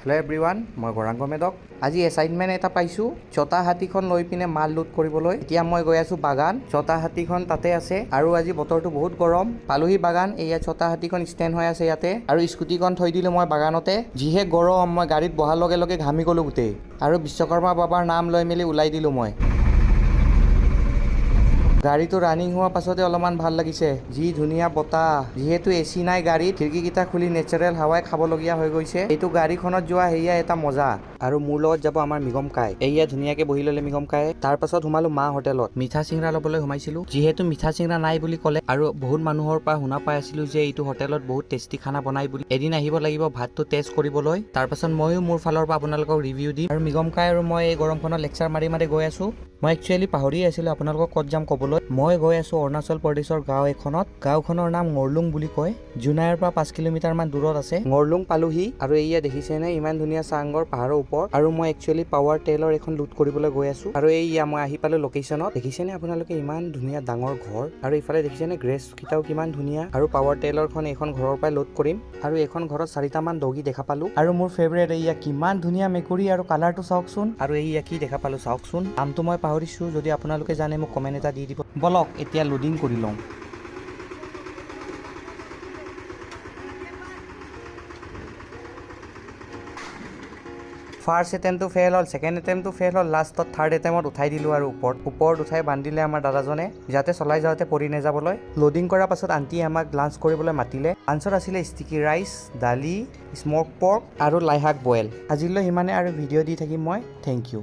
Hello' everyone, মই গৌৰাংগ মেধক। আজি assignment এটা পাইছোঁ, ছটা হাতীখন লৈ পিনে মাল লোড কৰিবলৈ। এতিয়া মই গৈ আছোঁ বাগান, ছটা হাতীখন তাতে আছে আৰু আজি বতৰটো বহুত গৰম। পালোহি বাগান, এয়া ছটা হাতীখন ষ্টেণ্ড হৈ আছে ইয়াতে আৰু স্কুটিখন থৈ দিলোঁ মই বাগানতে। যিহে গৰম, মই গাড়ীত বহাৰ লগে লগে ঘামি গ'লোঁ গোটেই আৰু বিশ্বকৰ্মা বাবাৰ নাম লৈ মেলি ওলাই দিলোঁ মই। গাড়ীটো ৰানিং হোৱাৰ পাছতে অলপমান ভাল লাগিছে। যি ধুনীয়া বতাহ, যিহেতু এচি নাই গাড়ীত, খিৰিকীকেইটা খুলি নেচাৰেল হাৱাই খাবলগীয়া হৈ গৈছে। এইটো গাড়ীখনত যোৱা সেয়া এটা মজা। আৰু মোৰ লগত যাব আমাৰ মিগম কাই। এয়া ধুনীয়াকে বহি ল'লে মিগম কায়ে। তাৰ পাছত সোমালো মা হোটেলত, মিঠা চিংৰা ল'বলৈ সোমাইছিলো। যিহেতু মিঠা চিংৰা নাই বুলি ক'লে আৰু বহুত মানুহৰ পৰা শুনা পাই আছিলো যে এইটো হোটেলত বহুত টেষ্টি খানা বনাই বুলি, এদিন আহিব লাগিব ভাতটো টেষ্ট কৰিবলৈ। তাৰ পাছত ময়ো মোৰ ফালৰ পৰা আপোনালোকক ৰিভিউ দিম। আৰু মিগম কাই আৰু মই এই গৰমখনত লেকচাৰ মাৰি মাৰি গৈ আছো। মই একচুৱেলি পাহৰি আছিলো আপোনালোকক ক'ত যাম ক'বলৈ। মই গৈ আছো অৰুণাচল প্ৰদেশৰ গাঁও এখনত। গাঁওখনৰ নাম ngৰলুং বুলি কয়। জোনাইৰ পৰা 5 কিলোমিটাৰ মান দূৰত আছে। ngৰলুং পালোহি আৰু এইয়া দেখিছেনে ইমান ধুনীয়া চাংঘৰ পাহাৰৰ ওপৰত। আৰু মই একচুৱেলি পাৱাৰ টেইলৰ এখন লুট কৰিবলৈ গৈ আছো। আৰু এইয়া মই আহি পালো লোকেশ্যনত। দেখিছেনে আপোনালোকে ইমান ধুনীয়া ডাঙৰ ঘৰ, আৰু ইফালে দেখিছেনে গ্ৰেছ কেইটাও কিমান ধুনীয়া। আৰু পাৱাৰ টেইলৰখন এইখন ঘৰৰ পৰাই লোড কৰিম। আৰু এইখন ঘৰত 4টা মান ডগি দেখা পালো। আৰু মোৰ ফেভৰেট এইয়া কিমান ধুনীয়া মেকুৰী, আৰু কালাৰটো চাওকচোন। আৰু এইয়া কি দেখা পালো চাওকচোন। নামটো মই পাহৰিছো, যদি আপোনালোকে জানে মোক কমেণ্ট এটা দি দিব। বলক এতিয়া লোডিং কৰি লওঁ। ফাৰ্ষ্ট এটেম্পটো ফেইল হ'ল, ছেকেণ্ড এটেম্পটো ফেইল হ'ল, লাষ্টত থাৰ্ড এটেম্পত উঠাই দিলোঁ আৰু ওপৰত উঠাই বান্ধিলে আমাৰ দাদাজনে, যাতে চলাই যাওঁতে পৰি নাযাবলৈ। লোডিং কৰাৰ পাছত আণ্টিয়ে আমাক লাঞ্চ কৰিবলৈ মাতিলে। লাঞ্চত আছিলে ষ্টিকি ৰাইচ, দালি, স্ম'ক পৰ্ক আৰু লাই শাক বইল। আজিলৈ সিমানে, আৰু ভিডিঅ' দি থাকিম মই। Thank U.